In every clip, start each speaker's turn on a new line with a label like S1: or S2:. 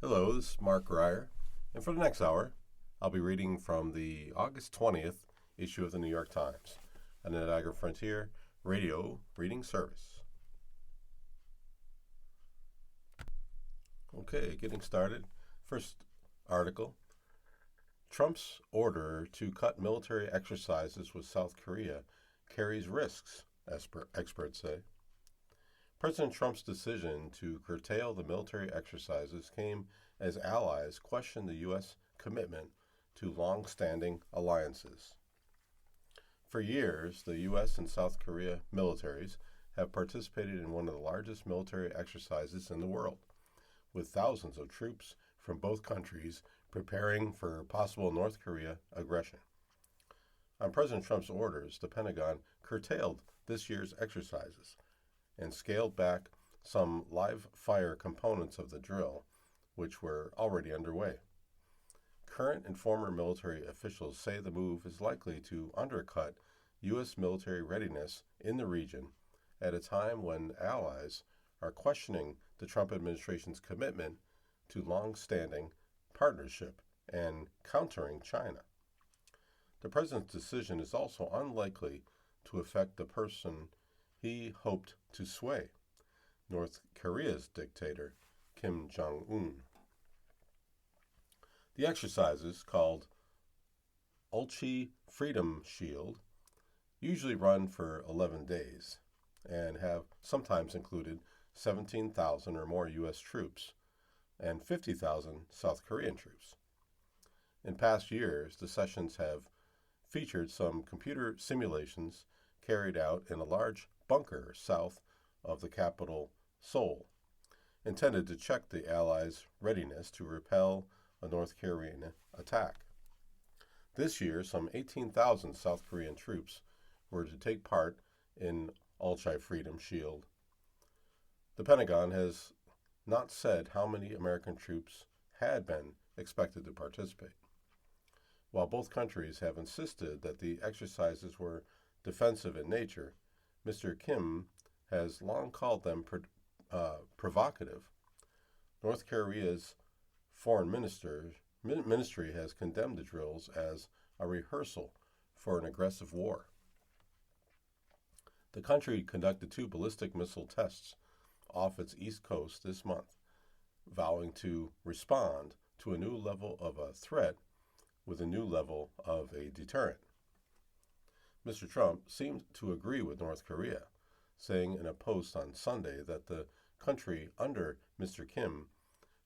S1: Hello, this is Mark Reier, and for the next hour, I'll be reading from the August 20th issue of the New York Times, a Niagara Frontier radio reading service. Okay, getting started. First article, Trump's order to cut military exercises with South Korea carries risks, experts say. President Trump's decision to curtail the military exercises came as allies questioned the U.S. commitment to long-standing alliances. For years, the U.S. and South Korea militaries have participated in one of the largest military exercises in the world, with thousands of troops from both countries preparing for possible North Korea aggression. On President Trump's orders, the Pentagon curtailed this year's exercises and scaled back some live fire components of the drill, which were already underway. Current and former military officials say the move is likely to undercut U.S. military readiness in the region at a time when allies are questioning the Trump administration's commitment to long-standing partnership and countering China. The president's decision is also unlikely to affect the person he hoped to sway, North Korea's dictator, Kim Jong-un. The exercises, called Ulchi Freedom Shield, usually run for 11 days and have sometimes included 17,000 or more U.S. troops and 50,000 South Korean troops. In past years, the sessions have featured some computer simulations carried out in a large bunker south of the capital, Seoul, intended to check the Allies' readiness to repel a North Korean attack. This year, some 18,000 South Korean troops were to take part in Ulchi Freedom Shield. The Pentagon has not said how many American troops had been expected to participate. While both countries have insisted that the exercises were defensive in nature, Mr. Kim has long called them provocative. North Korea's foreign ministry has condemned the drills as a rehearsal for an aggressive war. The country conducted 2 ballistic missile tests off its east coast this month, vowing to respond to a new level of a threat with a new level of a deterrent. Mr. Trump seemed to agree with North Korea, saying in a post on Sunday that the country under Mr. Kim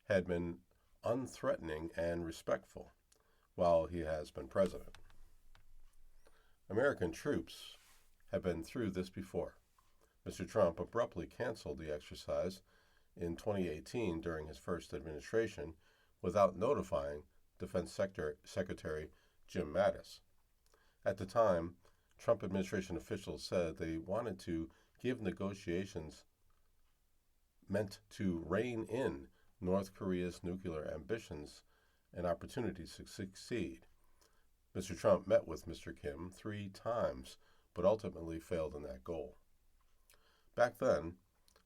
S1: had been unthreatening and respectful while he has been president. American troops have been through this before. Mr. Trump abruptly canceled the exercise in 2018 during his first administration without notifying Defense Secretary Jim Mattis. At the time, Trump administration officials said they wanted to give negotiations meant to rein in North Korea's nuclear ambitions an opportunity to succeed. Mr. Trump met with Mr. Kim 3 times, but ultimately failed in that goal. Back then,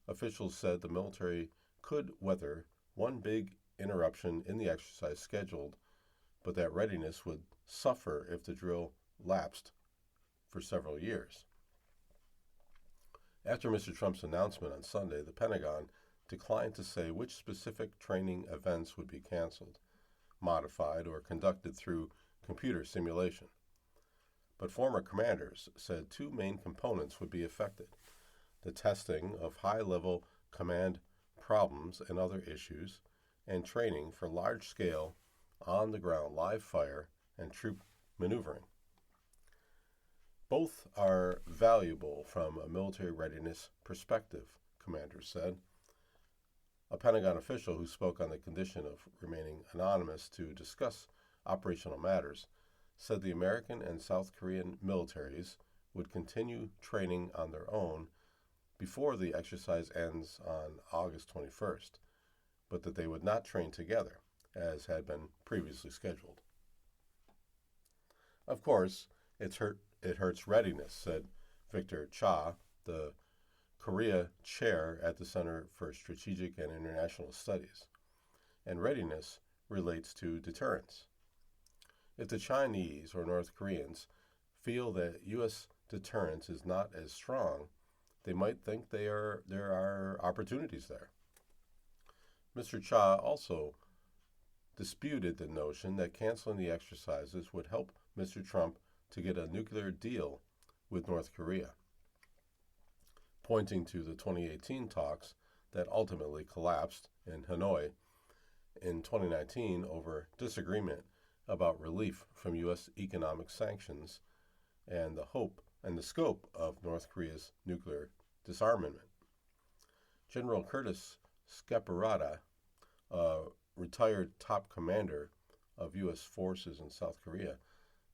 S1: officials said the military could weather one big interruption in the exercise scheduled, but that readiness would suffer if the drill lapsed for several years. After Mr. Trump's announcement on Sunday, the Pentagon declined to say which specific training events would be canceled, modified, or conducted through computer simulation. But former commanders said 2 main components would be affected: the testing of high-level command problems and other issues, and training for large-scale, on-the-ground live fire and troop maneuvering. Both are valuable from a military readiness perspective, commanders said. A Pentagon official who spoke on the condition of remaining anonymous to discuss operational matters said the American and South Korean militaries would continue training on their own before the exercise ends on August 21st, but that they would not train together, as had been previously scheduled. Of course, it hurts readiness, said Victor Cha, the Korea chair at the Center for Strategic and International Studies. and readiness relates to deterrence. If the Chinese or North Koreans feel that U.S. deterrence is not as strong, they might think there are opportunities there. Mr. Cha also disputed the notion that canceling the exercises would help Mr. Trump to get a nuclear deal with North Korea, pointing to the 2018 talks that ultimately collapsed in Hanoi in 2019 over disagreement about relief from U.S. economic sanctions and the hope and the scope of North Korea's nuclear disarmament. General Curtis Scaparrotta, a retired top commander of U.S. forces in South Korea,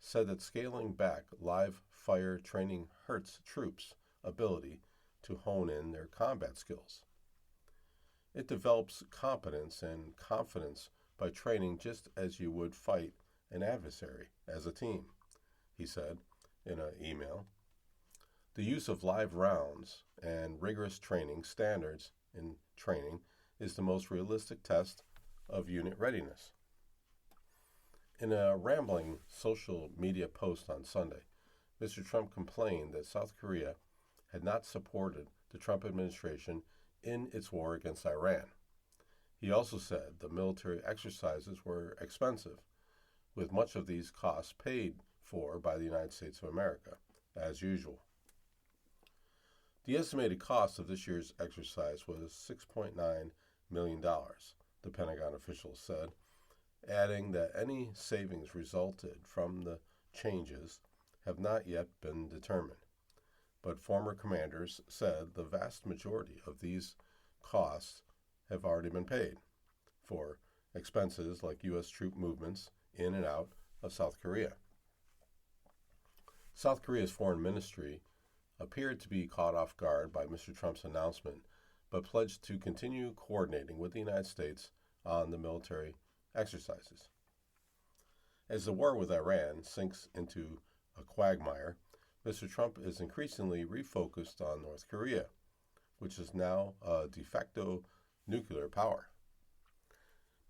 S1: said that scaling back live fire training hurts troops' ability to hone in their combat skills. It develops competence and confidence by training just as you would fight an adversary as a team, he said in an email. The use of live rounds and rigorous training standards in training is the most realistic test of unit readiness. In a rambling social media post on Sunday, Mr. Trump complained that South Korea had not supported the Trump administration in its war against Iran. He also said the military exercises were expensive, with much of these costs paid for by the United States of America, as usual. The estimated cost of this year's exercise was $6.9 million, the Pentagon officials said, adding that any savings resulted from the changes have not yet been determined. But former commanders said the vast majority of these costs have already been paid for expenses like U.S. troop movements in and out of South Korea. South Korea's foreign ministry appeared to be caught off guard by Mr. Trump's announcement, but pledged to continue coordinating with the United States on the military exercises. As the war with Iran sinks into a quagmire, Mr. Trump is increasingly refocused on North Korea, which is now a de facto nuclear power.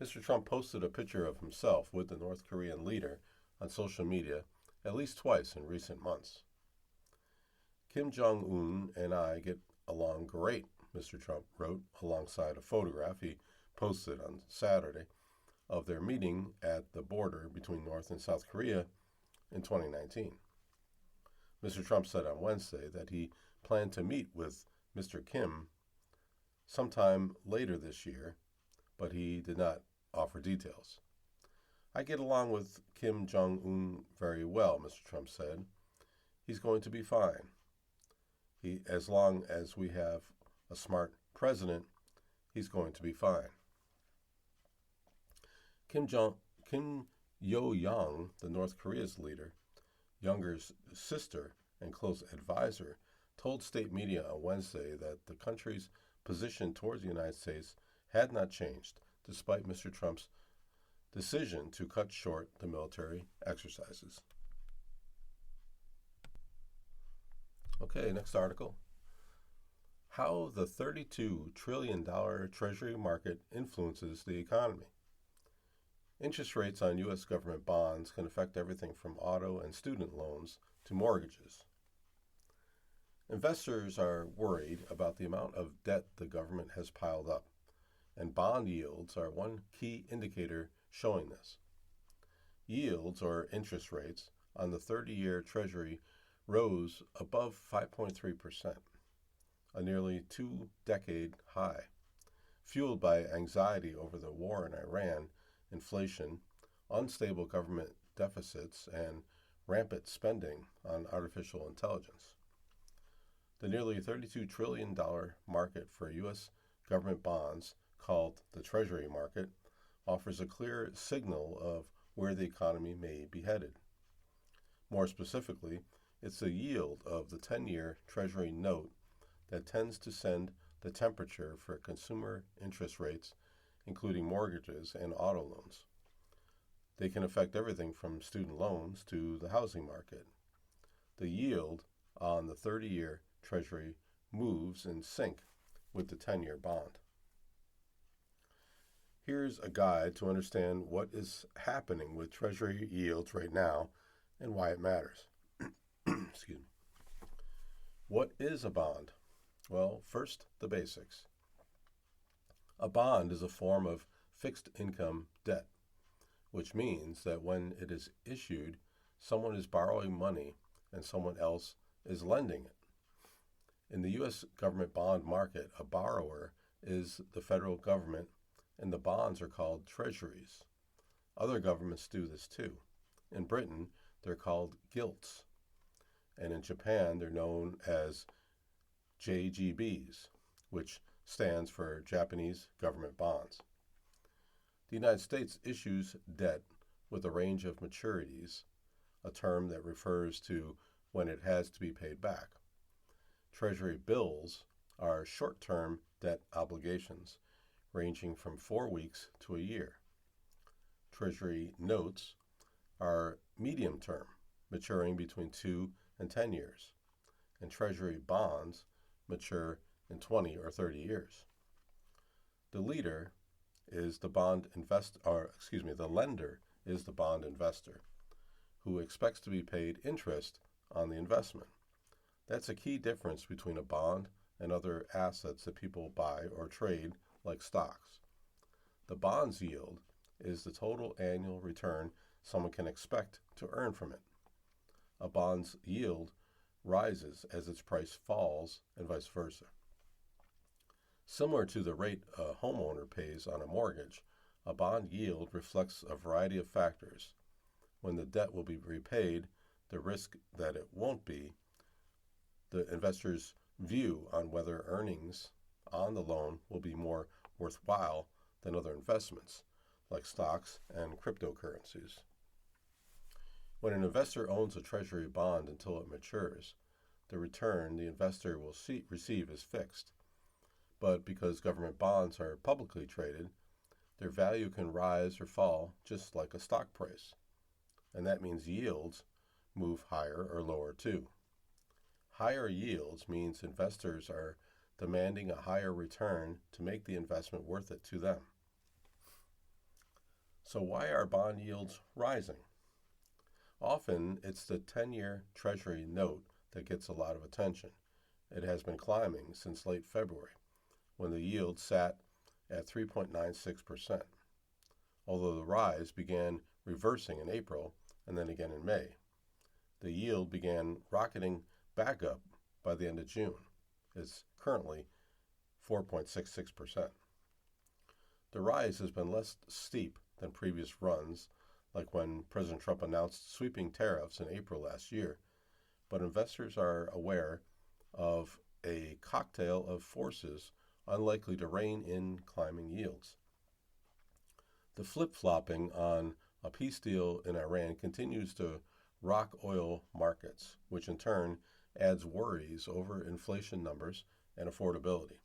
S1: Mr. Trump posted a picture of himself with the North Korean leader on social media at least twice in recent months. Kim Jong-un and I get along great, Mr. Trump wrote alongside a photograph he posted on Saturday of their meeting at the border between North and South Korea in 2019. Mr. Trump said on Wednesday that he planned to meet with Mr. Kim sometime later this year, but he did not offer details. I get along with Kim Jong-un very well, Mr. Trump said. He's going to be fine. As long as we have a smart president, he's going to be fine. Kim Yo-young, the North Korea's leader, younger sister and close advisor, told state media on Wednesday that the country's position towards the United States had not changed, despite Mr. Trump's decision to cut short the military exercises. Okay, next article. How the $32 trillion Treasury market influences the economy. Interest rates on U.S. government bonds can affect everything from auto and student loans to mortgages. Investors are worried about the amount of debt the government has piled up, and bond yields are one key indicator showing this. Yields, or interest rates, on the 30-year Treasury rose above 5.3%, a nearly two-decade high, fueled by anxiety over the war in Iran, inflation, unstable government deficits, and rampant spending on artificial intelligence. The nearly $32 trillion market for U.S. government bonds, called the Treasury market, offers a clear signal of where the economy may be headed. More specifically, it's the yield of the 10-year Treasury note that tends to send the temperature for consumer interest rates, including mortgages and auto loans. They can affect everything from student loans to the housing market. The yield on the 30-year Treasury moves in sync with the 10-year bond. Here's a guide to understand what is happening with Treasury yields right now and why it matters. Excuse me. What is a bond? Well, first, the basics. A bond is a form of fixed income debt, which means that when it is issued, someone is borrowing money and someone else is lending it. In the U.S. government bond market, a borrower is the federal government, and the bonds are called treasuries. Other governments do this too. In Britain, they're called gilts, and in Japan, they're known as JGBs, which stands for Japanese government bonds. The United States issues debt with a range of maturities, a term that refers to when it has to be paid back. Treasury bills are short-term debt obligations, ranging from 4 weeks to a year. Treasury notes are medium-term, maturing between 2 and 10 years, and Treasury bonds mature in 20 or 30 years. The lender is the bond investor who expects to be paid interest on the investment. That's a key difference between a bond and other assets that people buy or trade, like stocks. The bond's yield is the total annual return someone can expect to earn from it. A bond's yield rises as its price falls and vice versa. Similar to the rate a homeowner pays on a mortgage, a bond yield reflects a variety of factors. When the debt will be repaid, the risk that it won't be, the investor's view on whether earnings on the loan will be more worthwhile than other investments, like stocks and cryptocurrencies. When an investor owns a treasury bond until it matures, the return the investor will receive is fixed. But because government bonds are publicly traded, their value can rise or fall just like a stock price. And that means yields move higher or lower too. Higher yields means investors are demanding a higher return to make the investment worth it to them. So why are bond yields rising? Often it's the 10-year Treasury note that gets a lot of attention. It has been climbing since late February, when the yield sat at 3.96%, although the rise began reversing in April and then again in May. The yield began rocketing back up by the end of June. It's currently 4.66%. The rise has been less steep than previous runs, like when President Trump announced sweeping tariffs in April last year, but investors are aware of a cocktail of forces unlikely to rein in climbing yields. The flip-flopping on a peace deal in Iran continues to rock oil markets, which in turn adds worries over inflation numbers and affordability.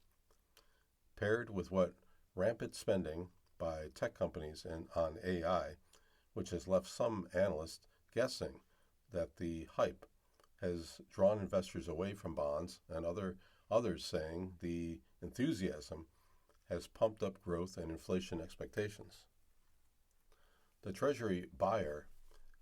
S1: Paired with what rampant spending by tech companies on AI, which has left some analysts guessing that the hype has drawn investors away from bonds, and others saying the enthusiasm has pumped up growth and inflation expectations. The Treasury buyer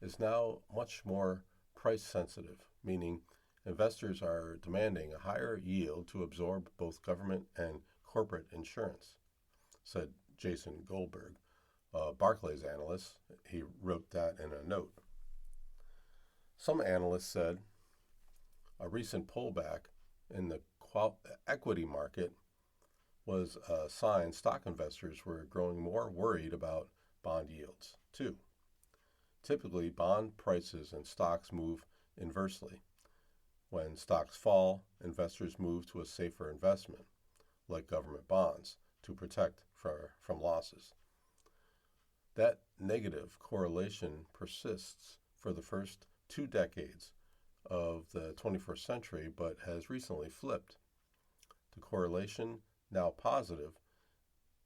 S1: is now much more price sensitive, meaning investors are demanding a higher yield to absorb both government and corporate insurance, said Jason Goldberg, a Barclays analyst. He wrote that in a note. Some analysts said a recent pullback in the equity market was a sign stock investors were growing more worried about bond yields, too. Typically, bond prices and stocks move inversely. When stocks fall, investors move to a safer investment, like government bonds, to protect from losses. That negative correlation persists for the first 2 decades of the 21st century, but has recently flipped. The correlation, now positive,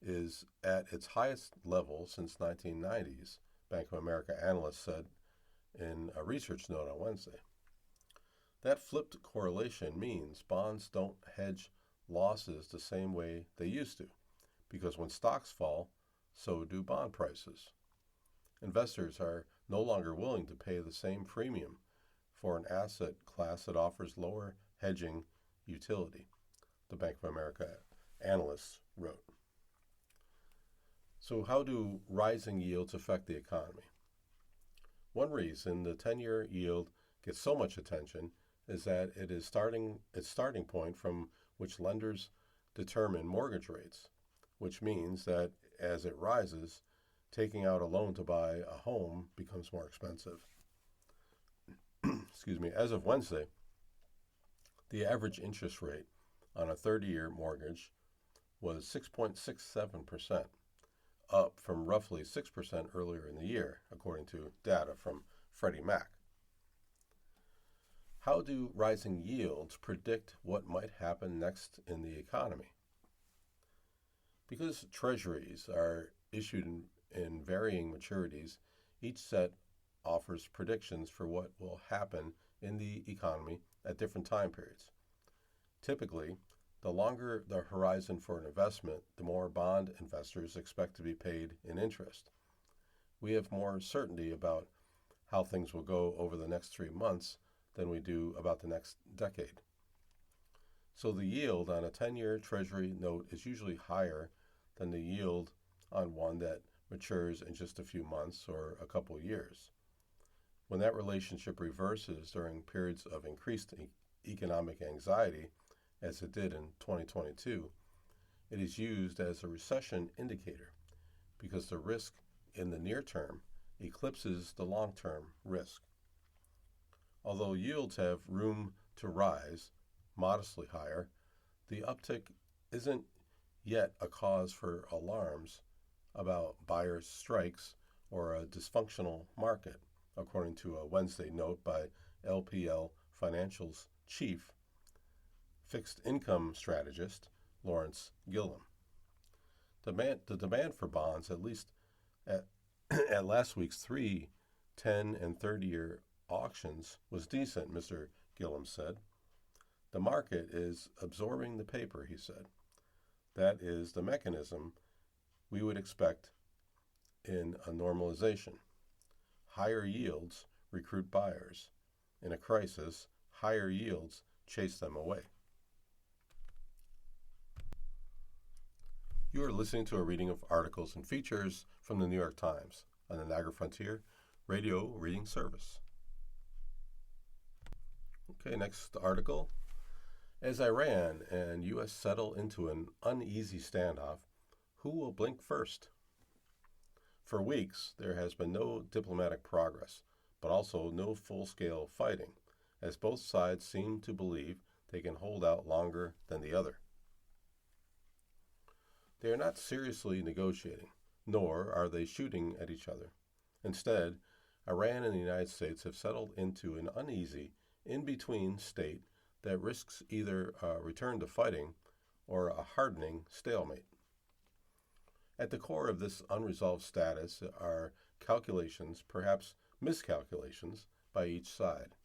S1: is at its highest level since 1990s, Bank of America analyst said in a research note on Wednesday. That flipped correlation means bonds don't hedge losses the same way they used to, because when stocks fall, so do bond prices. Investors are no longer willing to pay the same premium for an asset class that offers lower hedging utility, the Bank of America analysts wrote. So, how do rising yields affect the economy? One reason the 10-year yield gets so much attention is that it is its starting point from which lenders determine mortgage rates, which means that as it rises, taking out a loan to buy a home becomes more expensive. Excuse me. As of Wednesday, the average interest rate on a 30-year mortgage was 6.67%, up from roughly 6% earlier in the year, according to data from Freddie Mac. How do rising yields predict what might happen next in the economy? Because treasuries are issued in varying maturities, each set offers predictions for what will happen in the economy at different time periods. Typically, the longer the horizon for an investment, the more bond investors expect to be paid in interest. We have more certainty about how things will go over the next 3 months than we do about the next decade. So the yield on a 10-year Treasury note is usually higher than the yield on one that matures in just a few months or a couple years. When that relationship reverses during periods of increased economic anxiety, as it did in 2022, it is used as a recession indicator because the risk in the near term eclipses the long-term risk. Although yields have room to rise modestly higher, the uptick isn't yet a cause for alarms about buyers' strikes or a dysfunctional market, according to a Wednesday note by LPL Financial's chief fixed income strategist, Lawrence Gillum. The demand for bonds, at least at last week's 3, 10, and 30-year auctions, was decent, Mr. Gillum said. The market is absorbing the paper, he said. That is the mechanism we would expect in a normalization. Higher yields recruit buyers. In a crisis, higher yields chase them away. You are listening to a reading of articles and features from the New York Times on the Niagara Frontier Radio Reading Service. Okay, next article. As Iran and U.S. settle into an uneasy standoff, who will blink first? For weeks, there has been no diplomatic progress, but also no full-scale fighting, as both sides seem to believe they can hold out longer than the other. They are not seriously negotiating, nor are they shooting at each other. Instead, Iran and the United States have settled into an uneasy, in-between state that risks either a return to fighting or a hardening stalemate. At the core of this unresolved status are calculations, perhaps miscalculations, by each side.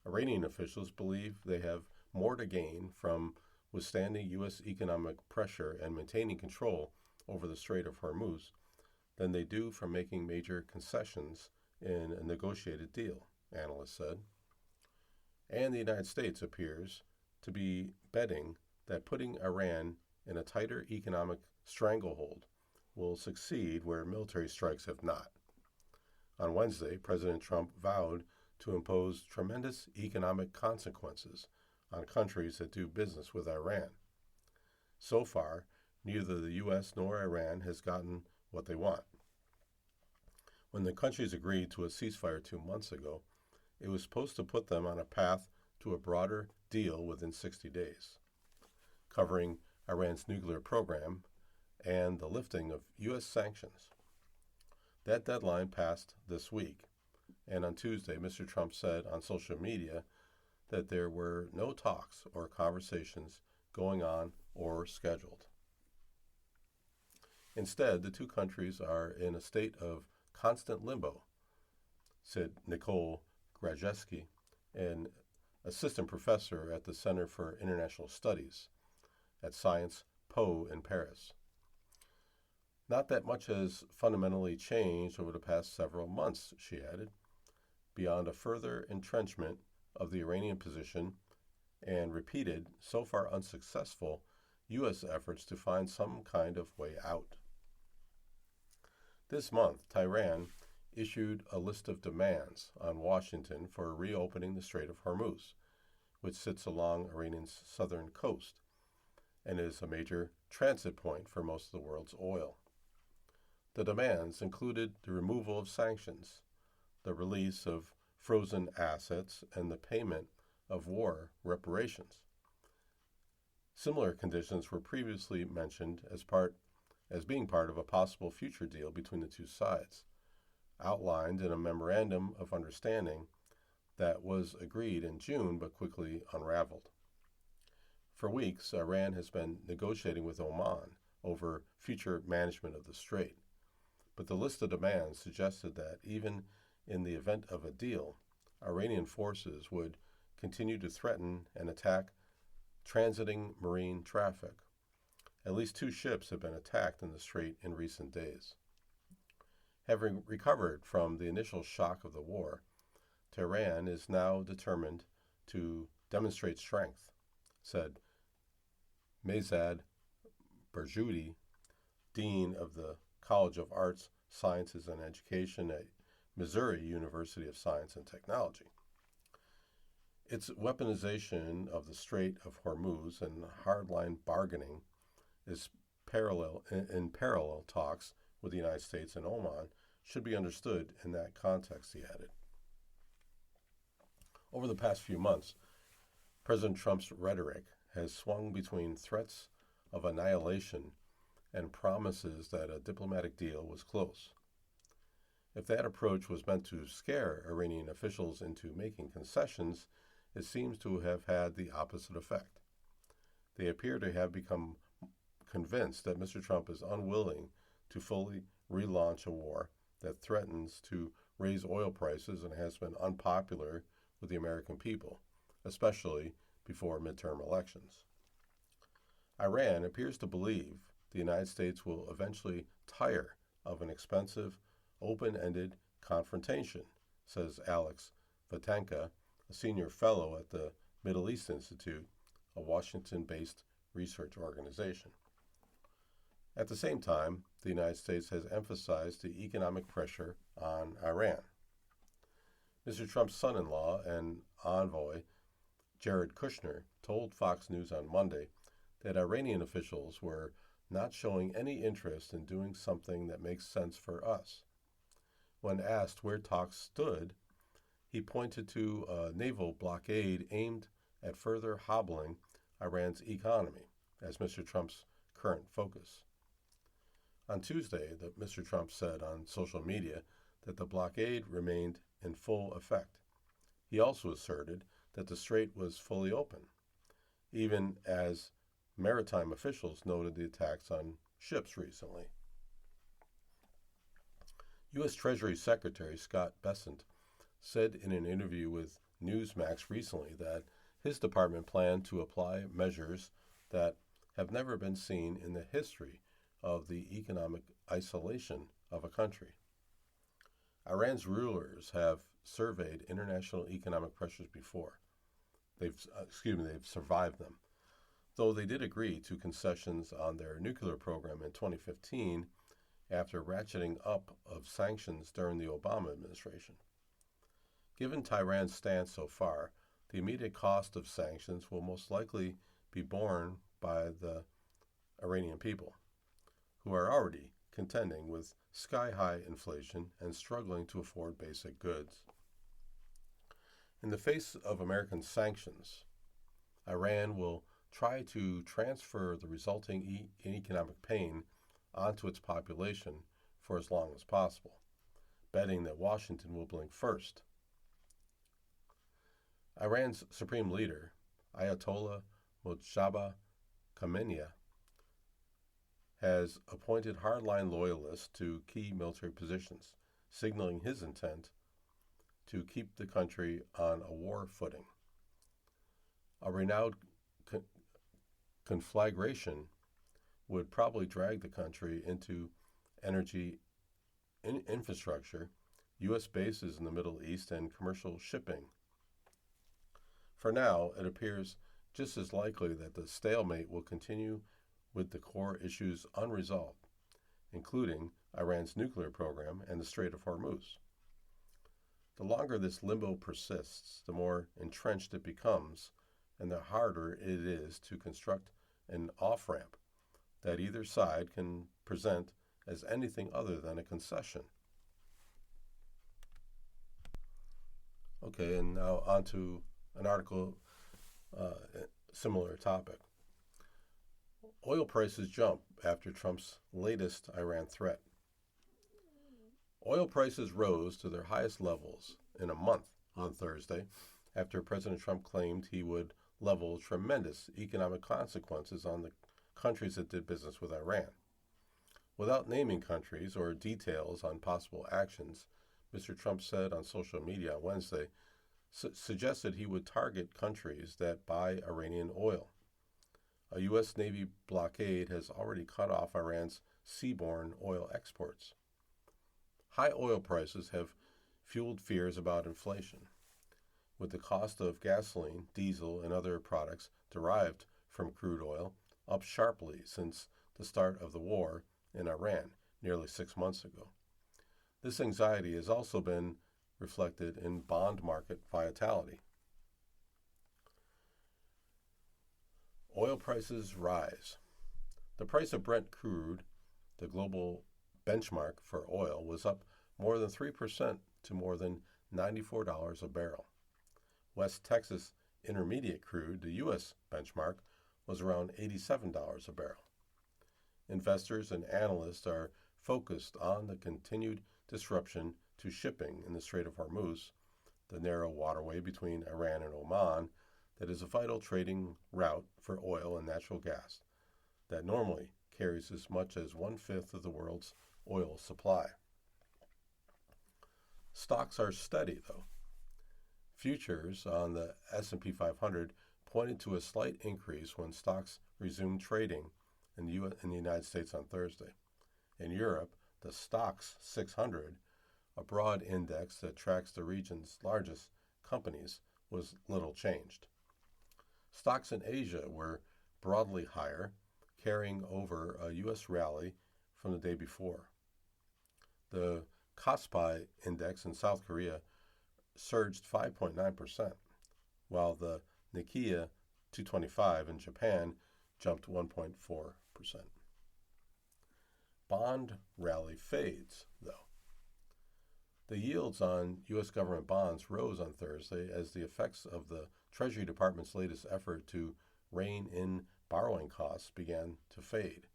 S1: Iranian officials believe they have more to gain from withstanding U.S. economic pressure and maintaining control over the Strait of Hormuz than they do from making major concessions in a negotiated deal, analysts said. And the United States appears to be betting that putting Iran in a tighter economic stranglehold will succeed where military strikes have not. On Wednesday, President Trump vowed to impose tremendous economic consequences on countries that do business with Iran. So far, neither the U.S. nor Iran has gotten what they want. When the countries agreed to a ceasefire 2 months ago, it was supposed to put them on a path to a broader deal within 60 days, covering Iran's nuclear program and the lifting of U.S. sanctions. That deadline passed this week, and on Tuesday, Mr. Trump said on social media that there were no talks or conversations going on or scheduled. Instead, the two countries are in a state of constant limbo, said Nicole Grajewski, an assistant professor at the Center for International Studies at Sciences Po in Paris. Not that much has fundamentally changed over the past several months, she added, beyond a further entrenchment of the Iranian position and repeated, so far unsuccessful, U.S. efforts to find some kind of way out. This month, Tehran issued a list of demands on Washington for reopening the Strait of Hormuz, which sits along Iran's southern coast and is a major transit point for most of the world's oil. The demands included the removal of sanctions, the release of frozen assets, and the payment of war reparations. Similar conditions were previously mentioned as being part of a possible future deal between the two sides, outlined in a memorandum of understanding that was agreed in June but quickly unraveled. For weeks, Iran has been negotiating with Oman over future management of the strait, but the list of demands suggested that even in the event of a deal, Iranian forces would continue to threaten and attack transiting marine traffic. At least 2 ships have been attacked in the strait in recent days. Having recovered from the initial shock of the war, Tehran is now determined to demonstrate strength, said Mehzad Barghouti, Dean of the College of Arts, Sciences, and Education at Missouri University of Science and Technology. Its weaponization of the Strait of Hormuz and hardline bargaining is in parallel talks with the United States and Oman should be understood in that context, he added. Over the past few months, President Trump's rhetoric has swung between threats of annihilation and promises that a diplomatic deal was close. If that approach was meant to scare Iranian officials into making concessions, it seems to have had the opposite effect. They appear to have become convinced that Mr. Trump is unwilling to fully relaunch a war that threatens to raise oil prices and has been unpopular with the American people, especially before midterm elections. Iran appears to believe the United States will eventually tire of an expensive, open-ended confrontation, says Alex Vatanka, a senior fellow at the Middle East Institute, a Washington-based research organization. At the same time, the United States has emphasized the economic pressure on Iran. Mr. Trump's son-in-law and envoy, Jared Kushner, told Fox News on Monday that Iranian officials were not showing any interest in doing something that makes sense for us. When asked where talks stood, he pointed to a naval blockade aimed at further hobbling Iran's economy as Mr. Trump's current focus. On Tuesday, Mr. Trump said on social media that the blockade remained in full effect. He also asserted that the strait was fully open, even as maritime officials noted the attacks on ships recently. U.S. Treasury Secretary Scott Bessent said in an interview with Newsmax recently that his department planned to apply measures that have never been seen in the history of the economic isolation of a country. Iran's rulers have surveyed international economic pressures before. They've survived them. Though they did agree to concessions on their nuclear program in 2015 after ratcheting up of sanctions during the Obama administration. Given Tehran's stance so far, the immediate cost of sanctions will most likely be borne by the Iranian people, who are already contending with sky-high inflation and struggling to afford basic goods. In the face of American sanctions, Iran will try to transfer the resulting economic pain onto its population for as long as possible, betting that Washington will blink first. Iran's supreme leader, Ayatollah Mojtaba Khamenei, has appointed hardline loyalists to key military positions, signaling his intent to keep the country on a war footing. A renewed conflagration would probably drag the country into energy infrastructure, U.S. bases in the Middle East, and commercial shipping. For now, it appears just as likely that the stalemate will continue with the core issues unresolved, including Iran's nuclear program and the Strait of Hormuz. The longer this limbo persists, the more entrenched it becomes, and the harder it is to construct an off-ramp that either side can present as anything other than a concession. Okay, and now on to an article, similar topic. Oil prices jump after Trump's latest Iran threat. Oil prices rose to their highest levels in a month on Thursday after President Trump claimed he would level tremendous economic consequences on the countries that did business with Iran. Without naming countries or details on possible actions, Mr. Trump said on social media on Wednesday, suggested he would target countries that buy Iranian oil. A U.S. Navy blockade has already cut off Iran's seaborne oil exports. High oil prices have fueled fears about inflation, with the cost of gasoline, diesel, and other products derived from crude oil up sharply since the start of the war in Iran nearly 6 months ago. This anxiety has also been reflected in bond market volatility. Oil prices rise. The price of Brent crude, the global benchmark for oil, was up more than 3% to more than $94 a barrel. West Texas Intermediate crude, the U.S. benchmark, was around $87 a barrel. Investors and analysts are focused on the continued disruption to shipping in the Strait of Hormuz, the narrow waterway between Iran and Oman that is a vital trading route for oil and natural gas that normally carries as much as 1/5 of the world's oil supply. Stocks are steady, though. Futures on the S&P 500 pointed to a slight increase when stocks resumed trading in the United States on Thursday. In Europe, the STOXX 600, a broad index that tracks the region's largest companies, was little changed. Stocks in Asia were broadly higher, carrying over a U.S. rally from the day before. The Kospi index in South Korea surged 5.9%, while the Nikkei 225 in Japan jumped 1.4%. Bond rally fades, though. The yields on U.S. government bonds rose on Thursday as the effects of the Treasury Department's latest effort to rein in borrowing costs began to fade.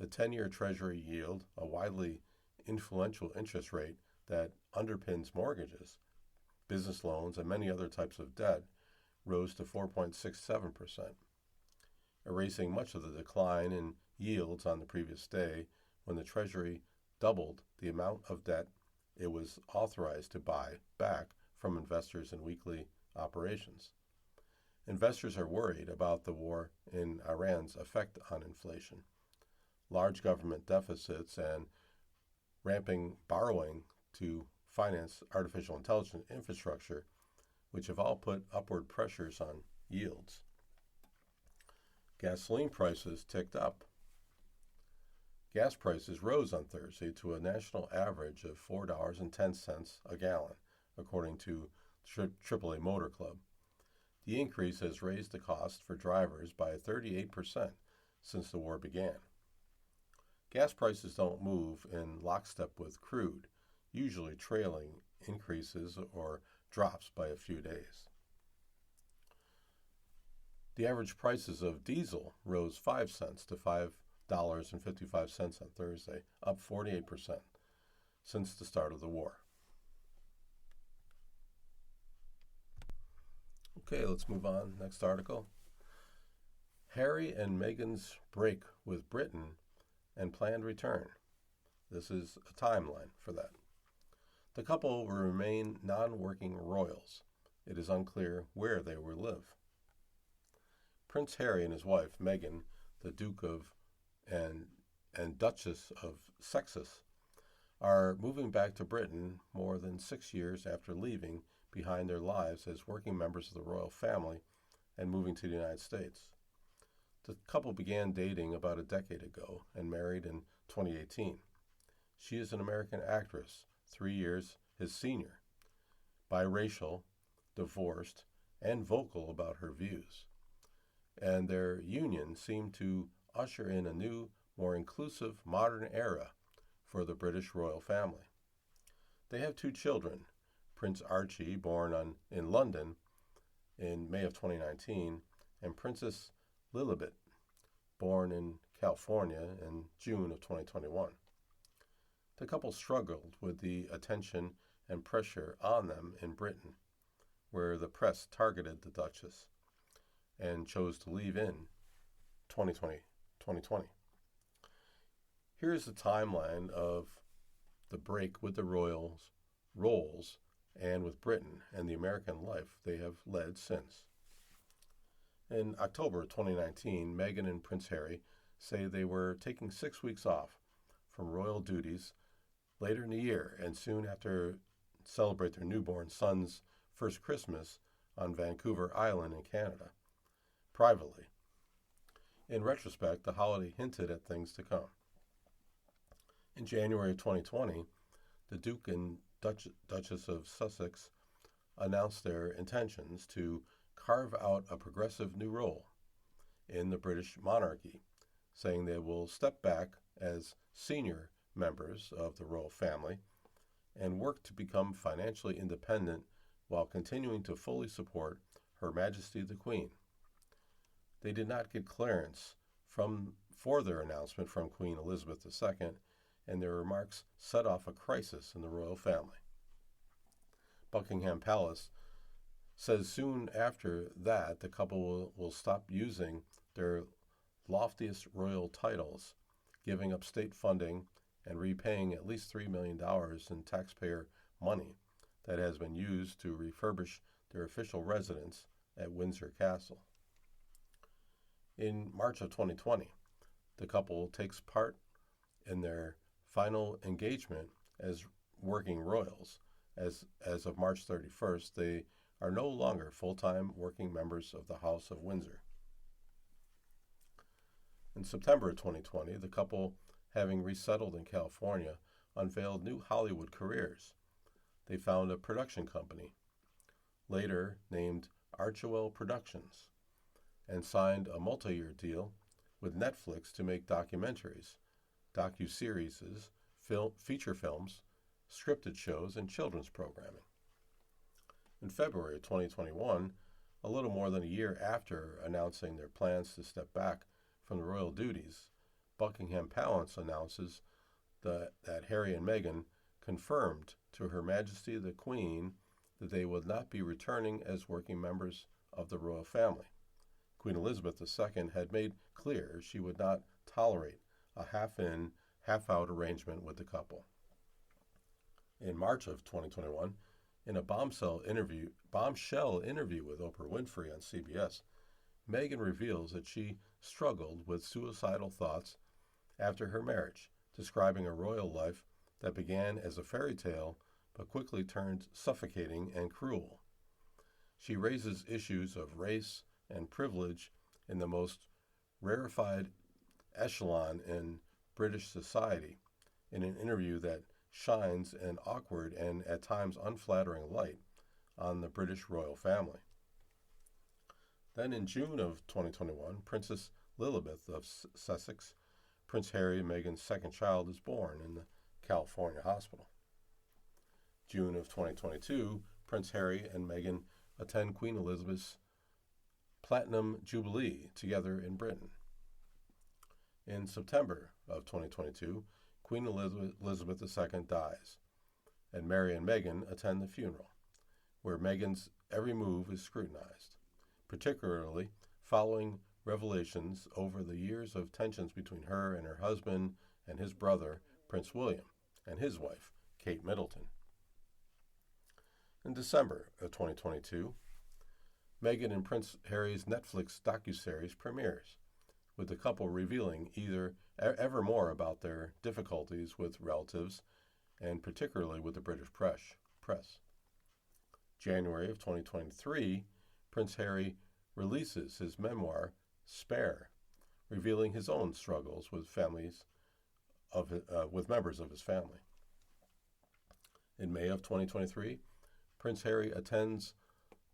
S1: The 10-year Treasury yield, a widely influential interest rate that underpins mortgages, business loans, and many other types of debt, rose to 4.67%, erasing much of the decline in yields on the previous day when the Treasury doubled the amount of debt it was authorized to buy back from investors in weekly operations. Investors are worried about the war in Iran's effect on inflation, large government deficits, and ramping borrowing to finance artificial intelligence infrastructure, which have all put upward pressures on yields. Gasoline prices ticked up. Gas prices rose on Thursday to a national average of $4.10 a gallon, according to AAA Motor Club. The increase has raised the cost for drivers by 38% since the war began. Gas prices don't move in lockstep with crude, usually trailing increases or drops by a few days. The average prices of diesel rose 5 cents to $5.55 on Thursday, up 48% since the start of the war. Okay, let's move on. Next article. Harry and Meghan's break with Britain and planned return. This is a timeline for that. The couple will remain non-working royals. It is unclear where they will live. Prince Harry and his wife, Meghan, the Duke of and and Duchess of Sussex, are moving back to Britain more than 6 years after leaving behind their lives as working members of the royal family and moving to the United States. The couple began dating about a decade ago and married in 2018. She is an American actress, 3 years his senior, biracial, divorced, and vocal about her views. And their union seemed to usher in a new, more inclusive, modern era for the British royal family. They have 2 children, Prince Archie, born in London in May of 2019, and Princess Lilibet, born in California in June of 2021. The couple struggled with the attention and pressure on them in Britain, where the press targeted the Duchess and chose to leave in 2020. Here's the timeline of the break with the royals' roles and with Britain and the American life they have led since. In October 2019, Meghan and Prince Harry say they were taking 6 weeks off from royal duties later in the year and soon after celebrate their newborn son's first Christmas on Vancouver Island in Canada, privately. In retrospect, the holiday hinted at things to come. In January of 2020, the Duke and Duchess of Sussex announced their intentions to carve out a progressive new role in the British monarchy, saying they will step back as senior members of the royal family and work to become financially independent while continuing to fully support Her Majesty the Queen. They did not get clearance for their announcement from Queen Elizabeth II, and their remarks set off a crisis in the royal family. Buckingham Palace says soon after that the couple will stop using their loftiest royal titles, giving up state funding and repaying at least $3 million in taxpayer money that has been used to refurbish their official residence at Windsor Castle. In March of 2020, the couple takes part in their final engagement as working royals. As of March 31st, they are no longer full-time working members of the House of Windsor. In September of 2020, the couple, having resettled in California, unveiled new Hollywood careers. They found a production company, later named Archewell Productions, and signed a multi-year deal with Netflix to make documentaries, docu-series, feature films, scripted shows, and children's programming. In February of 2021, a little more than a year after announcing their plans to step back from the royal duties, Buckingham Palace announces that Harry and Meghan confirmed to Her Majesty the Queen that they would not be returning as working members of the royal family. Queen Elizabeth II had made clear she would not tolerate a half-in, half-out arrangement with the couple. In March of 2021, in a bombshell interview with Oprah Winfrey on CBS, Meghan reveals that she struggled with suicidal thoughts after her marriage, describing a royal life that began as a fairy tale but quickly turned suffocating and cruel. She raises issues of race and privilege in the most rarefied echelon in British society in an interview that shines an awkward and at times unflattering light on the British royal family. Then in June of 2021, Princess Lilibet of Sussex, Prince Harry and Meghan's second child, is born in the California hospital. June of 2022, Prince Harry and Meghan attend Queen Elizabeth's Platinum Jubilee together in Britain. In September of 2022, Queen Elizabeth II dies, and Mary and Meghan attend the funeral, where Meghan's every move is scrutinized, particularly following revelations over the years of tensions between her and her husband and his brother, Prince William, and his wife, Kate Middleton. In December of 2022, Meghan and Prince Harry's Netflix docuseries premieres, with the couple revealing ever more about their difficulties with relatives and particularly with the British press. January of 2023, Prince Harry releases his memoir, Spare, revealing his own struggles with with members of his family. In May of 2023, Prince Harry attends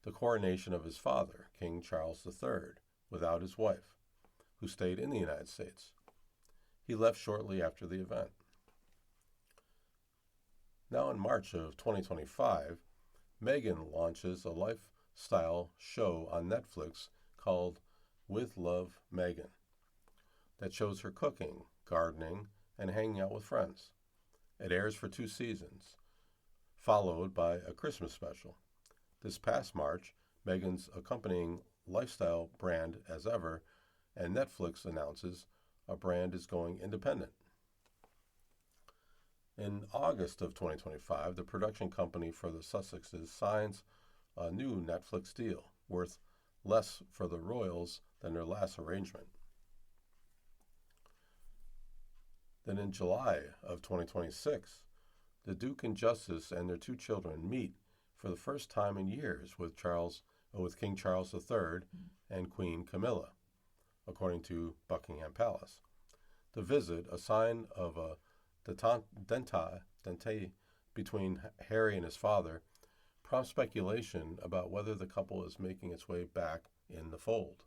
S1: the coronation of his father, King Charles III, without his wife, who stayed in the United States. He left shortly after the event. Now in March of 2025, Meghan launches a lifestyle show on Netflix called With Love, Meghan that shows her cooking, gardening, and hanging out with friends. It airs for 2 seasons, followed by a Christmas special. This past March, Meghan's accompanying lifestyle brand As Ever, and Netflix announces a brand is going independent. In August of 2025, the production company for the Sussexes signs a new Netflix deal worth less for the royals than their last arrangement. Then in July of 2026, the Duke and Duchess and their 2 children meet for the first time in years with King Charles III and Queen Camilla, according to Buckingham Palace. The visit, a sign of a detente between Harry and his father, prompts speculation about whether the couple is making its way back in the fold.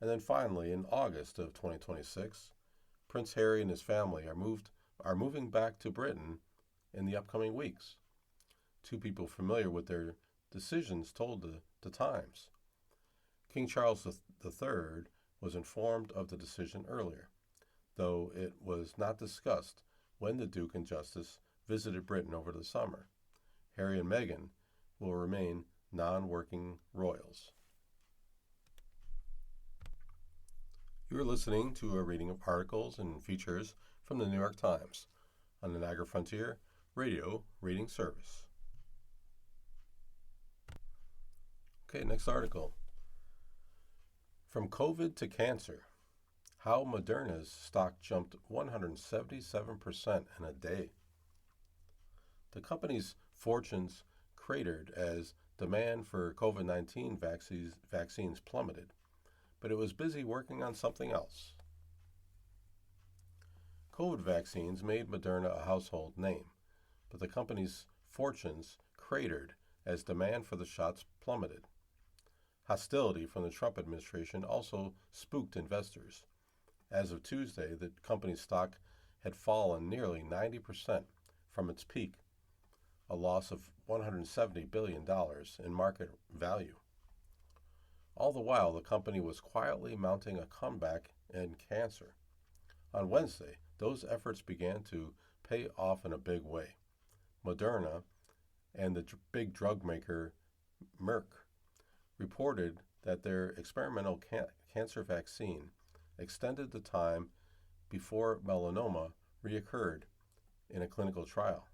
S1: And then finally, in August of 2026, Prince Harry and his family are moving back to Britain in the upcoming weeks. 2 people familiar with their decisions told the Times. King Charles III was informed of the decision earlier, though it was not discussed when the Duke and Duchess visited Britain over the summer. Harry and Meghan will remain non-working royals. You are listening to a reading of articles and features from the New York Times on the Niagara Frontier Radio Reading Service. Okay, next article. From COVID to cancer, how Moderna's stock jumped 177% in a day. The company's fortunes cratered as demand for COVID-19 vaccines plummeted, but it was busy working on something else. COVID vaccines made Moderna a household name, but the company's fortunes cratered as demand for the shots plummeted. Hostility from the Trump administration also spooked investors. As of Tuesday, the company's stock had fallen nearly 90% from its peak, a loss of $170 billion in market value. All the while, the company was quietly mounting a comeback in cancer. On Wednesday, those efforts began to pay off in a big way. Moderna and the big drug maker Merck reported that their experimental cancer vaccine extended the time before melanoma reoccurred in a clinical trial,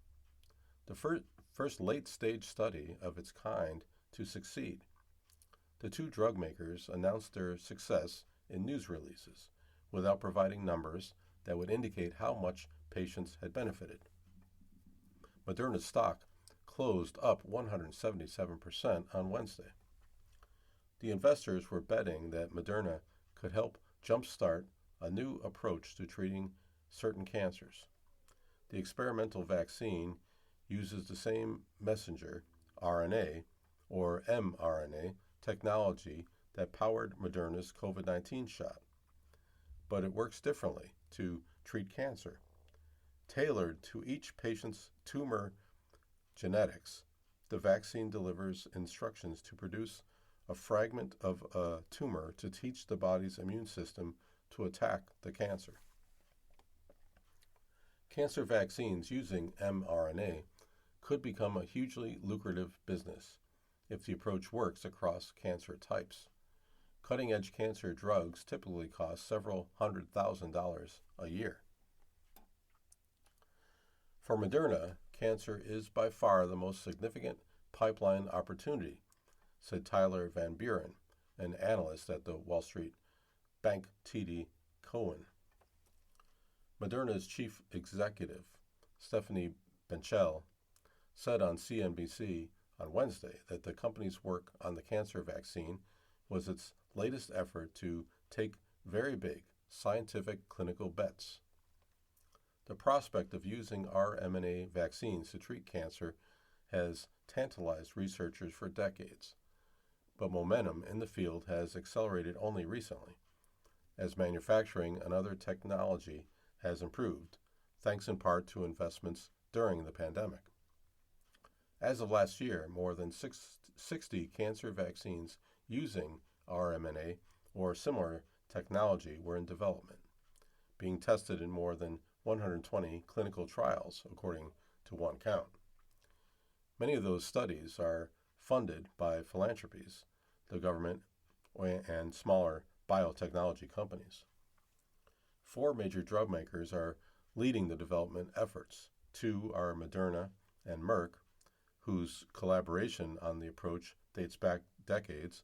S1: the first late-stage study of its kind to succeed. The 2 drug makers announced their success in news releases without providing numbers that would indicate how much patients had benefited. Moderna's stock closed up 177% on Wednesday. The investors were betting that Moderna could help jumpstart a new approach to treating certain cancers. The experimental vaccine uses the same messenger RNA or mRNA technology that powered Moderna's COVID-19 shot, but it works differently to treat cancer. Tailored to each patient's tumor genetics, the vaccine delivers instructions to produce a fragment of a tumor to teach the body's immune system to attack the cancer. Cancer vaccines using mRNA could become a hugely lucrative business if the approach works across cancer types. Cutting-edge cancer drugs typically cost several $100,000 a year. For Moderna, cancer is by far the most significant pipeline opportunity, said Tyler Van Buren, an analyst at the Wall Street Bank TD Cowen. Moderna's chief executive, Stephanie Benchel, said on CNBC on Wednesday that the company's work on the cancer vaccine was its latest effort to take very big scientific clinical bets. The prospect of using mRNA vaccines to treat cancer has tantalized researchers for decades, but momentum in the field has accelerated only recently, as manufacturing and other technology has improved, thanks in part to investments during the pandemic. As of last year, more than 60 cancer vaccines using rMNA or similar technology were in development, being tested in more than 120 clinical trials, according to one count. Many of those studies are funded by philanthropies, the government, and smaller biotechnology companies. 4 major drug makers are leading the development efforts. 2 are Moderna and Merck, whose collaboration on the approach dates back decades.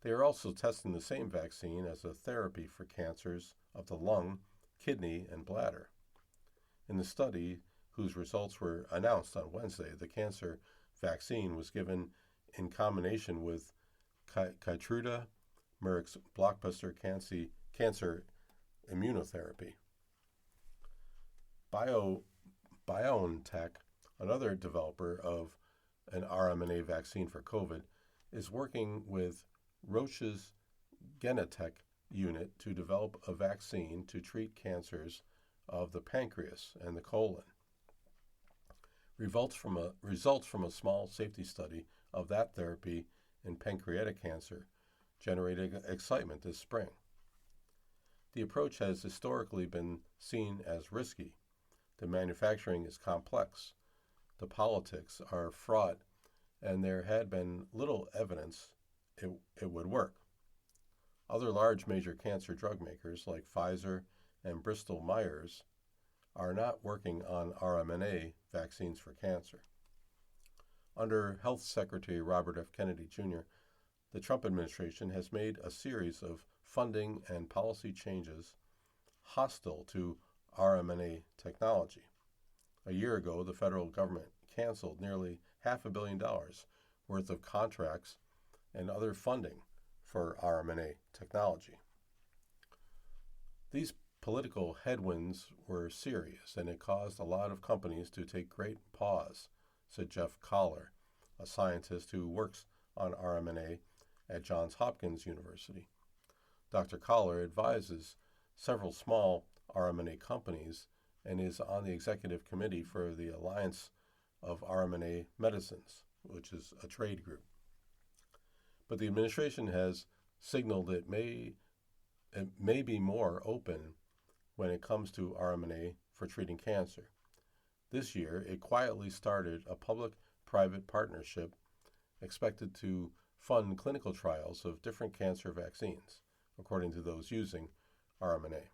S1: They are also testing the same vaccine as a therapy for cancers of the lung, kidney, and bladder. In the study, whose results were announced on Wednesday, the cancer vaccine was given in combination with Keytruda, Merck's blockbuster cancer immunotherapy. BioNTech, another developer of an rMNA vaccine for COVID, is working with Roche's Genentech unit to develop a vaccine to treat cancers of the pancreas and the colon. Results from a small safety study of that therapy in pancreatic cancer generated excitement this spring. The approach has historically been seen as risky. The manufacturing is complex. The politics are fraught, and there had been little evidence it would work. Other large major cancer drug makers like Pfizer and Bristol Myers are not working on rMNA vaccines for cancer. Under Health Secretary Robert F. Kennedy Jr., the Trump administration has made a series of funding and policy changes hostile to rMNA technology. A year ago, the federal government canceled nearly $500 million worth of contracts and other funding for rMNA technology. These political headwinds were serious, and it caused a lot of companies to take great pause, said Jeff Collar, a scientist who works on rMNA at Johns Hopkins University. Dr. Collar advises several small rMNA companies and is on the executive committee for the Alliance of rMNA Medicines, which is a trade group. But the administration has signaled it may be more open when it comes to rMNA for treating cancer. This year, it quietly started a public-private partnership expected to fund clinical trials of different cancer vaccines, according to those using rMNA.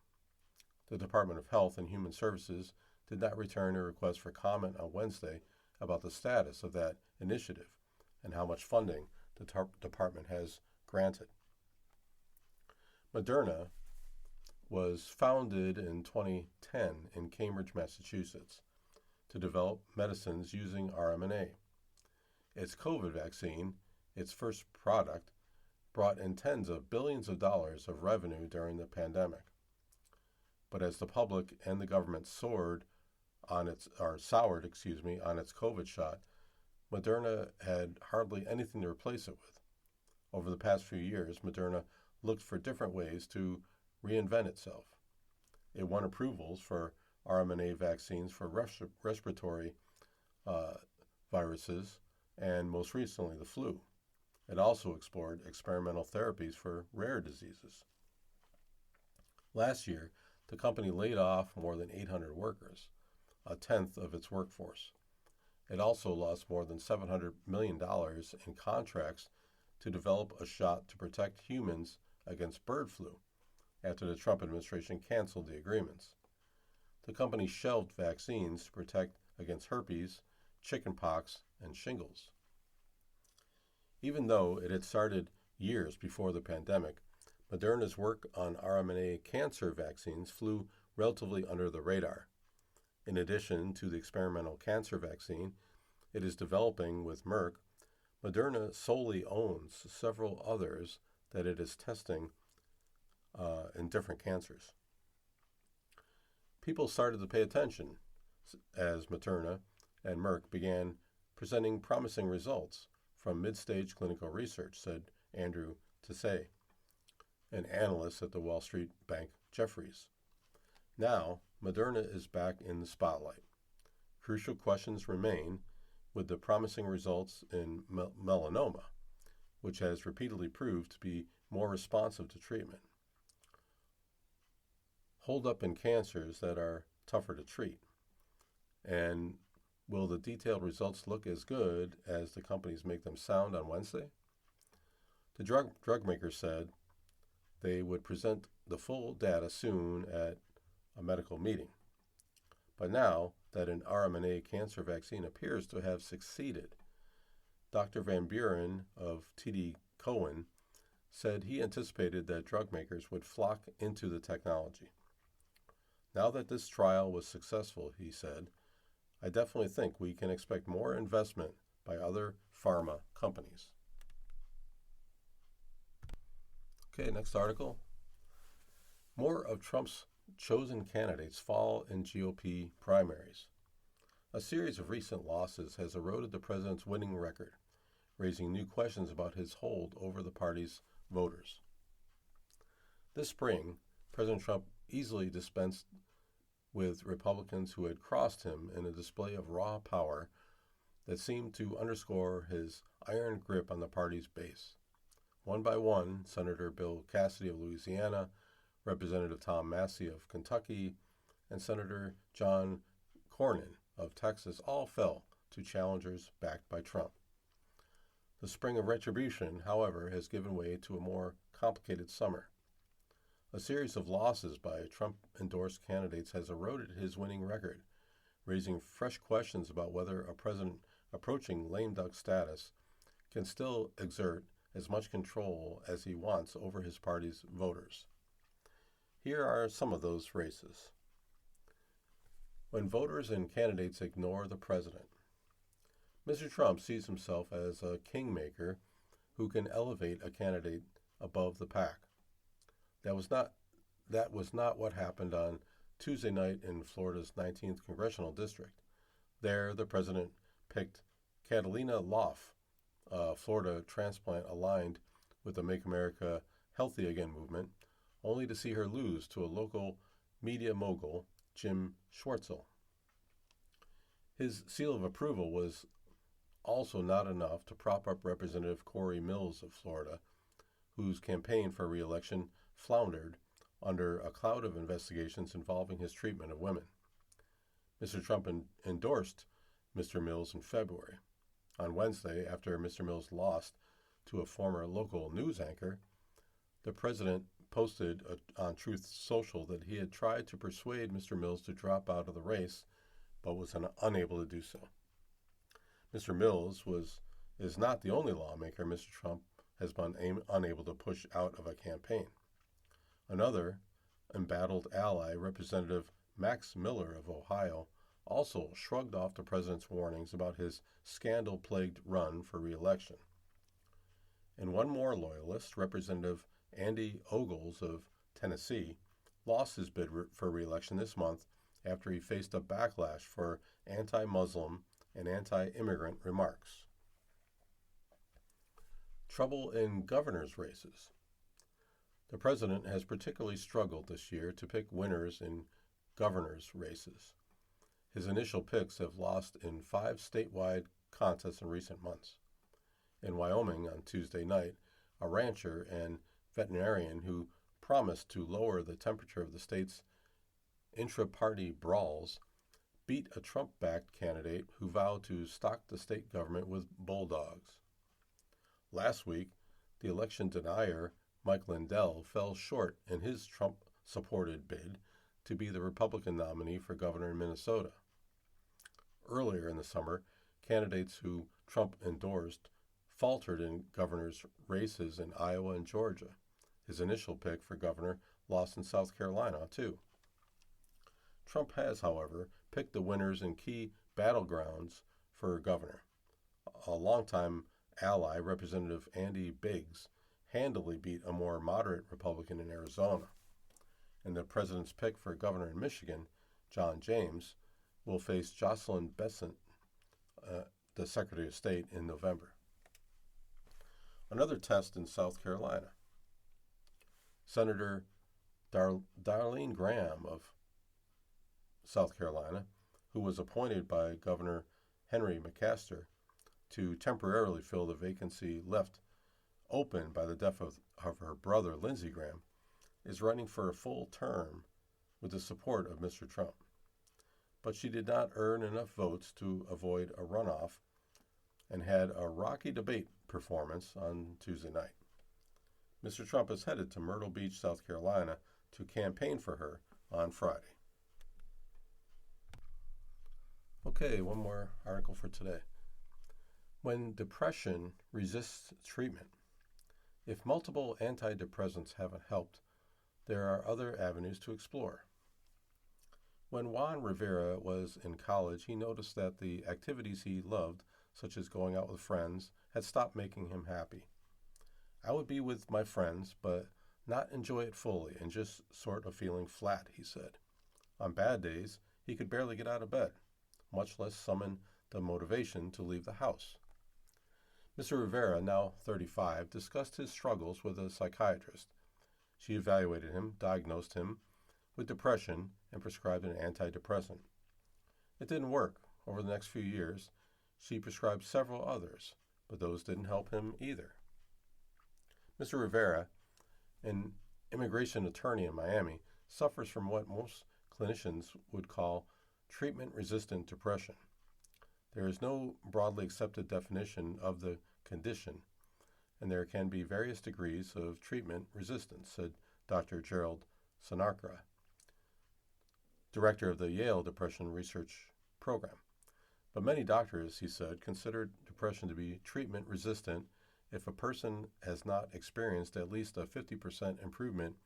S1: The Department of Health and Human Services did not return a request for comment on Wednesday about the status of that initiative and how much funding the department has granted. Moderna was founded in 2010 in Cambridge, Massachusetts, to develop medicines using rMNA. Its COVID vaccine, its first product, brought in tens of billions of dollars of revenue during the pandemic. But as the public and the government soured on its COVID shot, Moderna had hardly anything to replace it with. Over the past few years, Moderna looked for different ways to reinvent itself. It won approvals for rMNA vaccines for respiratory viruses and most recently the flu. It also explored experimental therapies for rare diseases. Last year, the company laid off more than 800 workers, a tenth of its workforce. It also lost more than $700 million in contracts to develop a shot to protect humans against bird flu after the Trump administration canceled the agreements. The company shelved vaccines to protect against herpes, chickenpox, and shingles. Even though it had started years before the pandemic, Moderna's work on RMNA cancer vaccines flew relatively under the radar. In addition to the experimental cancer vaccine it is developing with Merck, Moderna solely owns several others that it is testing in different cancers. People started to pay attention as Moderna and Merck began presenting promising results from mid-stage clinical research, said Andrew Tissé, an analyst at the Wall Street bank Jefferies. Now, Moderna is back in the spotlight. Crucial questions remain with the promising results in melanoma, which has repeatedly proved to be more responsive to treatment. Hold up in cancers that are tougher to treat. And will the detailed results look as good as the companies make them sound on Wednesday? The drug maker said they would present the full data soon at a medical meeting. But now that an RMNA cancer vaccine appears to have succeeded, Dr. Van Buren of TD Cowen said he anticipated that drug makers would flock into the technology. Now that this trial was successful, he said, I definitely think we can expect more investment by other pharma companies. Okay, next article. More of Trump's chosen candidates fall in GOP primaries. A series of recent losses has eroded the president's winning record, raising new questions about his hold over the party's voters. This spring, President Trump easily dispensed with Republicans who had crossed him in a display of raw power that seemed to underscore his iron grip on the party's base. One by one, Senator Bill Cassidy of Louisiana, Representative Tom Massie of Kentucky, and Senator John Cornyn of Texas all fell to challengers backed by Trump. The spring of retribution, however, has given way to a more complicated summer. A series of losses by Trump-endorsed candidates has eroded his winning record, raising fresh questions about whether a president approaching lame duck status can still exert as much control as he wants over his party's voters. Here are some of those races. When voters and candidates ignore the president, Mr. Trump sees himself as a kingmaker who can elevate a candidate above the pack. That was not what happened on Tuesday night in Florida's 19th Congressional District. There, the president picked Catalina Loff, a Florida transplant aligned with the Make America Healthy Again movement, only to see her lose to a local media mogul, Jim Schwartzel. His seal of approval was also not enough to prop up Representative Corey Mills of Florida, whose campaign for re-election floundered under a cloud of investigations involving his treatment of women. Mr. Trump endorsed Mr. Mills in February. On Wednesday, after Mr. Mills lost to a former local news anchor, the president posted on Truth Social that he had tried to persuade Mr. Mills to drop out of the race, but was unable to do so. Mr. Mills is not the only lawmaker Mr. Trump has been unable to push out of a campaign. Another embattled ally, Representative Max Miller of Ohio, also shrugged off the president's warnings about his scandal-plagued run for re-election. And one more loyalist, Representative Andy Ogles of Tennessee, lost his bid for re-election this month after he faced a backlash for anti-Muslim and anti-immigrant remarks. Trouble in governors' races. The president has particularly struggled this year to pick winners in governors' races. His initial picks have lost in 5 statewide contests in recent months. In Wyoming on Tuesday night, a rancher and veterinarian who promised to lower the temperature of the state's intra-party brawls beat a Trump-backed candidate who vowed to stock the state government with bulldogs. Last week, the election denier Mike Lindell fell short in his Trump-supported bid to be the Republican nominee for governor in Minnesota. Earlier in the summer, candidates who Trump endorsed faltered in governors' races in Iowa and Georgia, his initial pick for governor, lost in South Carolina, too. Trump has, however, picked the winners in key battlegrounds for governor. A longtime ally, Representative Andy Biggs, handily beat a more moderate Republican in Arizona. And the president's pick for governor in Michigan, John James, will face Jocelyn Bessent, the Secretary of State, in November. Another test in South Carolina. Senator Darlene Graham of South Carolina, who was appointed by Governor Henry McMaster to temporarily fill the vacancy left open by the death of her brother, Lindsey Graham, is running for a full term with the support of Mr. Trump. But she did not earn enough votes to avoid a runoff and had a rocky debate performance on Tuesday night. Mr. Trump is headed to Myrtle Beach, South Carolina, to campaign for her on Friday. Okay, one more article for today. When depression resists treatment. If multiple antidepressants haven't helped, there are other avenues to explore. When Juan Rivera was in college, he noticed that the activities he loved, such as going out with friends, had stopped making him happy. I would be with my friends, but not enjoy it fully and just sort of feeling flat, he said. On bad days, he could barely get out of bed, much less summon the motivation to leave the house. Mr. Rivera, now 35, discussed his struggles with a psychiatrist. She evaluated him, diagnosed him with depression, and prescribed an antidepressant. It didn't work. Over the next few years, she prescribed several others, but those didn't help him either. Mr. Rivera, an immigration attorney in Miami, suffers from what most clinicians would call treatment-resistant depression. There is no broadly accepted definition of the condition, and there can be various degrees of treatment resistance, said Dr. Gerald Sanakra, director of the Yale Depression Research Program. But many doctors, he said, consider depression to be treatment resistant if a person has not experienced at least a 50% improvement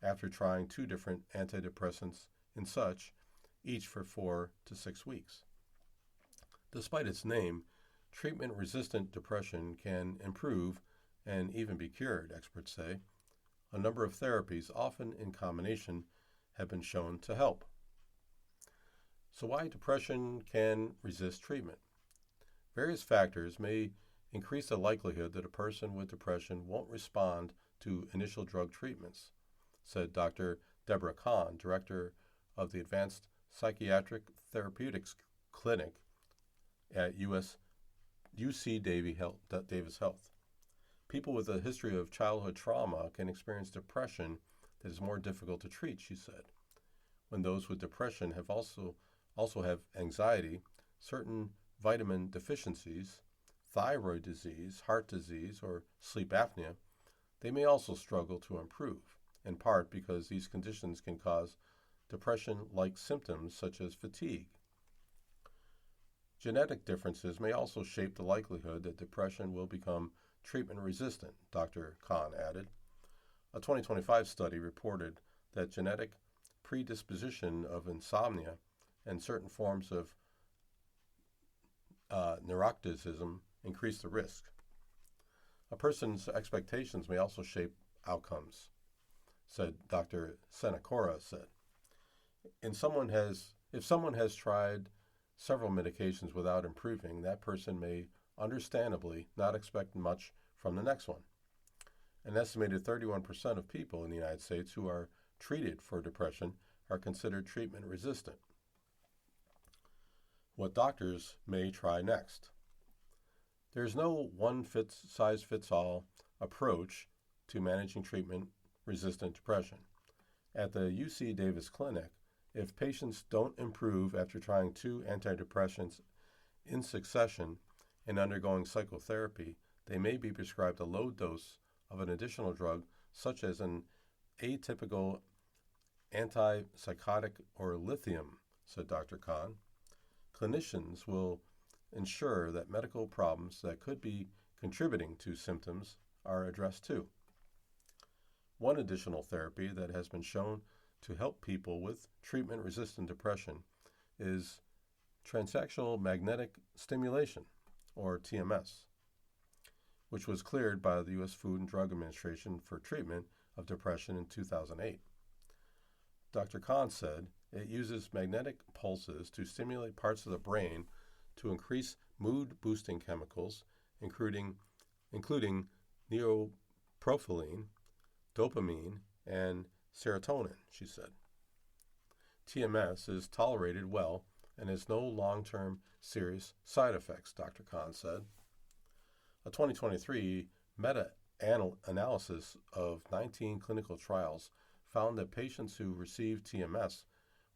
S1: after trying 2 different antidepressants in such, each for 4 to 6 weeks. Despite its name, treatment-resistant depression can improve and even be cured, experts say. A number of therapies, often in combination, have been shown to help. So why depression can resist treatment? Various factors may increase the likelihood that a person with depression won't respond to initial drug treatments, said Dr. Deborah Kahn, director of the Advanced Psychiatric Therapeutics Clinic at UC Davis Health. People with a history of childhood trauma can experience depression that is more difficult to treat, she said. When those with depression have also have anxiety, certain vitamin deficiencies, thyroid disease, heart disease, or sleep apnea, they may also struggle to improve, in part because these conditions can cause depression-like symptoms such as fatigue. Genetic differences may also shape the likelihood that depression will become treatment-resistant, Dr. Kahn added. A 2025 study reported that genetic predisposition of insomnia and certain forms of neuroticism increase the risk. A person's expectations may also shape outcomes, said Dr. Senacora said. If someone has tried several medications without improving, that person may understandably not expect much from the next one. An estimated 31% of people in the United States who are treated for depression are considered treatment resistant. What doctors may try next. There's no one-size-fits-all approach to managing treatment-resistant depression. At the UC Davis Clinic, if patients don't improve after trying 2 antidepressants in succession and undergoing psychotherapy, they may be prescribed a low dose of an additional drug, such as an atypical antipsychotic or lithium, said Dr. Kahn. Clinicians will ensure that medical problems that could be contributing to symptoms are addressed too. One additional therapy that has been shown to help people with treatment-resistant depression is transactional magnetic stimulation, or TMS, which was cleared by the U.S. Food and Drug Administration for treatment of depression in 2008. Dr. Khan said it uses magnetic pulses to stimulate parts of the brain to increase mood-boosting chemicals, including neuropilin, dopamine, and serotonin, she said. TMS is tolerated well and has no long-term serious side effects, Dr. Khan said. A 2023 meta-analysis of 19 clinical trials found that patients who received TMS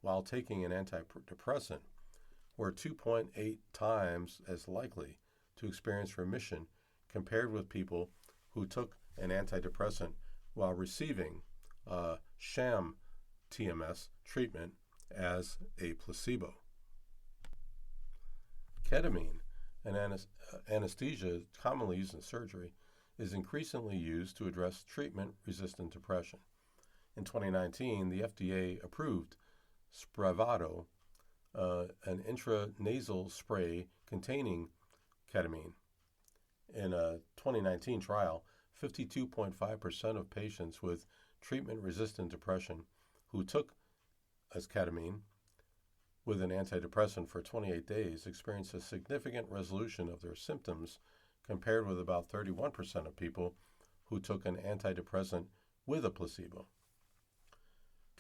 S1: while taking an antidepressant were 2.8 times as likely to experience remission compared with people who took an antidepressant while receiving sham TMS treatment as a placebo. Ketamine, an anesthesia commonly used in surgery, is increasingly used to address treatment-resistant depression. In 2019, the FDA approved Spravato, an intranasal spray containing ketamine. In a 2019 trial, 52.5% of patients with treatment-resistant depression who took as ketamine with an antidepressant for 28 days experienced a significant resolution of their symptoms compared with about 31% of people who took an antidepressant with a placebo.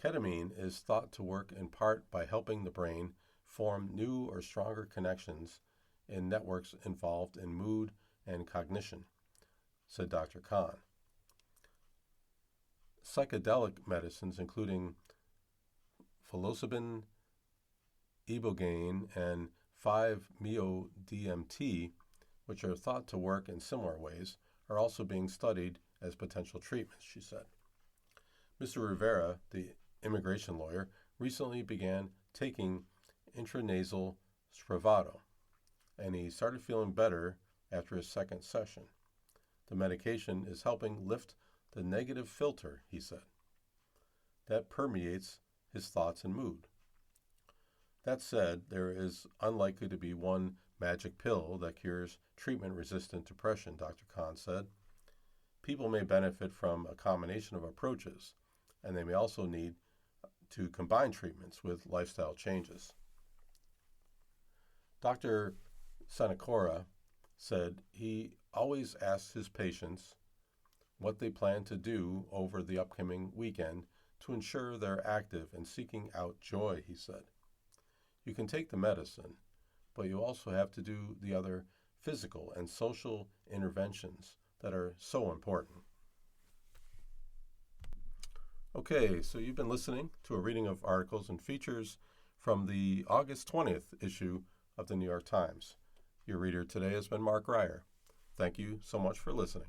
S1: Ketamine is thought to work in part by helping the brain form new or stronger connections in networks involved in mood and cognition, said Dr. Khan. Psychedelic medicines, including psilocybin, ibogaine, and 5-MeO-DMT, which are thought to work in similar ways, are also being studied as potential treatments, she said. Mr. Rivera, the immigration lawyer, recently began taking intranasal Spravato, and he started feeling better after his second session. The medication is helping lift the negative filter, he said, that permeates his thoughts and mood. That said, there is unlikely to be one magic pill that cures treatment-resistant depression, Dr. Khan said. People may benefit from a combination of approaches, and they may also need to combine treatments with lifestyle changes. Dr. Sanakora said he always asks his patients what they plan to do over the upcoming weekend to ensure they're active and seeking out joy, he said. You can take the medicine, but you also have to do the other physical and social interventions that are so important. Okay, so you've been listening to a reading of articles and features from the August 20th issue of the New York Times. Your reader today has been Mark Reier. Thank you so much for listening.